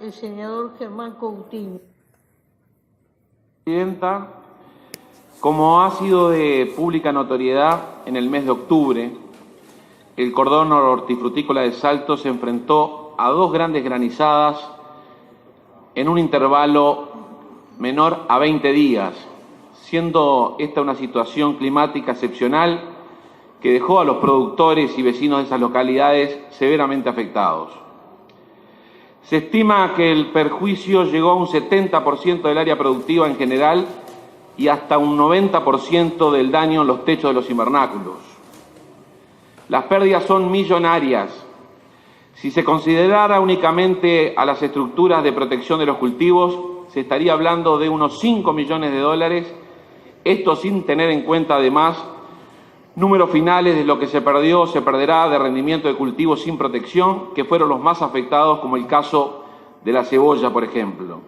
el senador Germán Coutinho. Presidenta, como ha sido de pública notoriedad, en el mes de octubre, el cordón hortifrutícola de Salto se enfrentó a dos grandes granizadas en un intervalo menor a 20 días, siendo esta una situación climática excepcional que dejó a los productores y vecinos de esas localidades severamente afectados. Se estima que el perjuicio llegó a un 70% del área productiva en general y hasta un 90% del daño en los techos de los invernáculos. Las pérdidas son millonarias. Si se considerara únicamente a las estructuras de protección de los cultivos, se estaría hablando de unos 5 millones de dólares, esto sin tener en cuenta además números finales de lo que se perdió o se perderá de rendimiento de cultivos sin protección, que fueron los más afectados, como el caso de la cebolla, por ejemplo.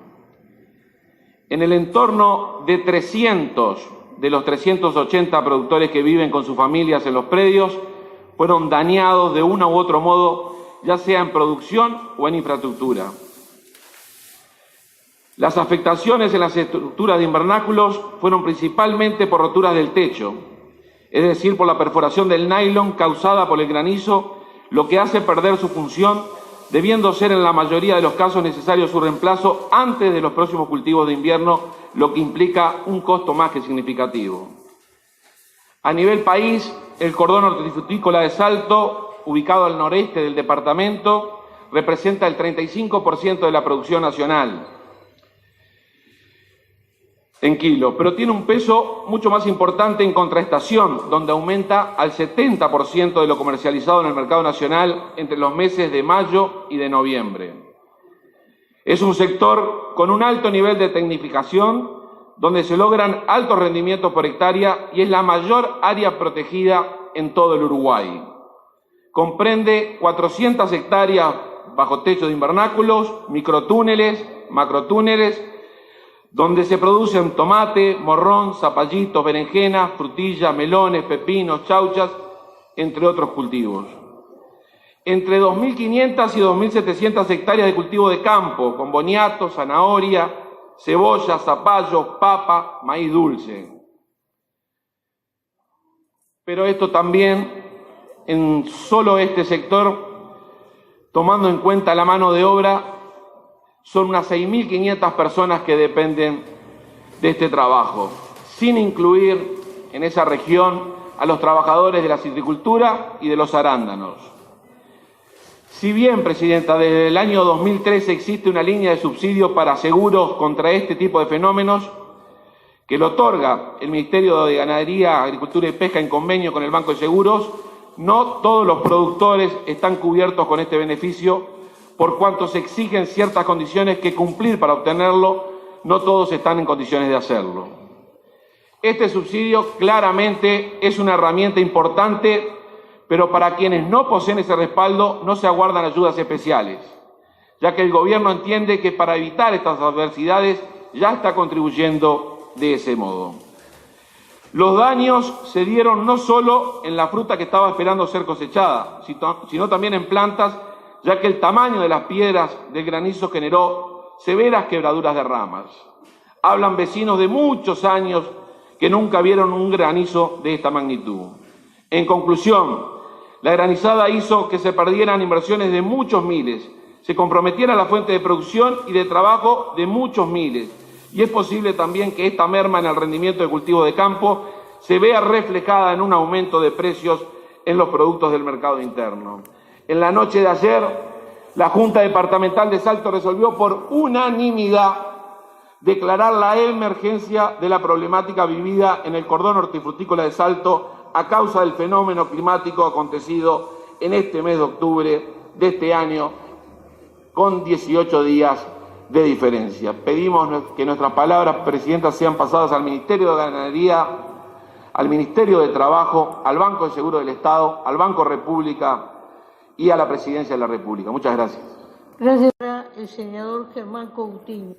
En el entorno de 300 de los 380 productores que viven con sus familias en los predios fueron dañados de uno u otro modo, ya sea en producción o en infraestructura. Las afectaciones en las estructuras de invernáculos fueron principalmente por roturas del techo, es decir, por la perforación del nylon causada por el granizo, lo que hace perder su función, debiendo ser en la mayoría de los casos necesario su reemplazo antes de los próximos cultivos de invierno, lo que implica un costo más que significativo. A nivel país, el cordón hortifrutícola de Salto, ubicado al noreste del departamento, representa el 35% de la producción nacional en kilos, pero tiene un peso mucho más importante en contraestación, donde aumenta al 70% de lo comercializado en el mercado nacional entre los meses de mayo y de noviembre. Es un sector con un alto nivel de tecnificación, donde se logran altos rendimientos por hectárea y es la mayor área protegida en todo el Uruguay. Comprende 400 hectáreas bajo techo de invernáculos, microtúneles, macrotúneles, donde se producen tomate, morrón, zapallitos, berenjenas, frutillas, melones, pepinos, chauchas, entre otros cultivos. Entre 2.500 y 2.700 hectáreas de cultivo de campo, con boniato, zanahoria, cebolla, zapallo, papa, maíz dulce. Pero esto también, en solo este sector, tomando en cuenta la mano de obra, son unas 6.500 personas que dependen de este trabajo, sin incluir en esa región a los trabajadores de la citricultura y de los arándanos. Si bien, Presidenta, desde el año 2013 existe una línea de subsidio para seguros contra este tipo de fenómenos que lo otorga el Ministerio de Ganadería, Agricultura y Pesca en convenio con el Banco de Seguros, no todos los productores están cubiertos con este beneficio, por cuanto se exigen ciertas condiciones que cumplir para obtenerlo, no todos están en condiciones de hacerlo. Este subsidio claramente es una herramienta importante, pero para quienes no poseen ese respaldo no se aguardan ayudas especiales, ya que el gobierno entiende que para evitar estas adversidades ya está contribuyendo de ese modo. Los daños se dieron no solo en la fruta que estaba esperando ser cosechada, sino también en plantas, ya que el tamaño de las piedras del granizo generó severas quebraduras de ramas. Hablan vecinos de muchos años que nunca vieron un granizo de esta magnitud. En conclusión, la granizada hizo que se perdieran inversiones de muchos miles, se comprometiera la fuente de producción y de trabajo de muchos miles, y es posible también que esta merma en el rendimiento de cultivo de campo se vea reflejada en un aumento de precios en los productos del mercado interno. En la noche de ayer, la Junta Departamental de Salto resolvió por unanimidad declarar la emergencia de la problemática vivida en el cordón hortifrutícola de Salto a causa del fenómeno climático acontecido en este mes de octubre de este año, con 18 días de diferencia. Pedimos que nuestras palabras, Presidenta, sean pasadas al Ministerio de Ganadería, al Ministerio de Trabajo, al Banco de Seguro del Estado, al Banco República y a la Presidencia de la República. Muchas gracias. Gracias, el senador Germán Coutinho.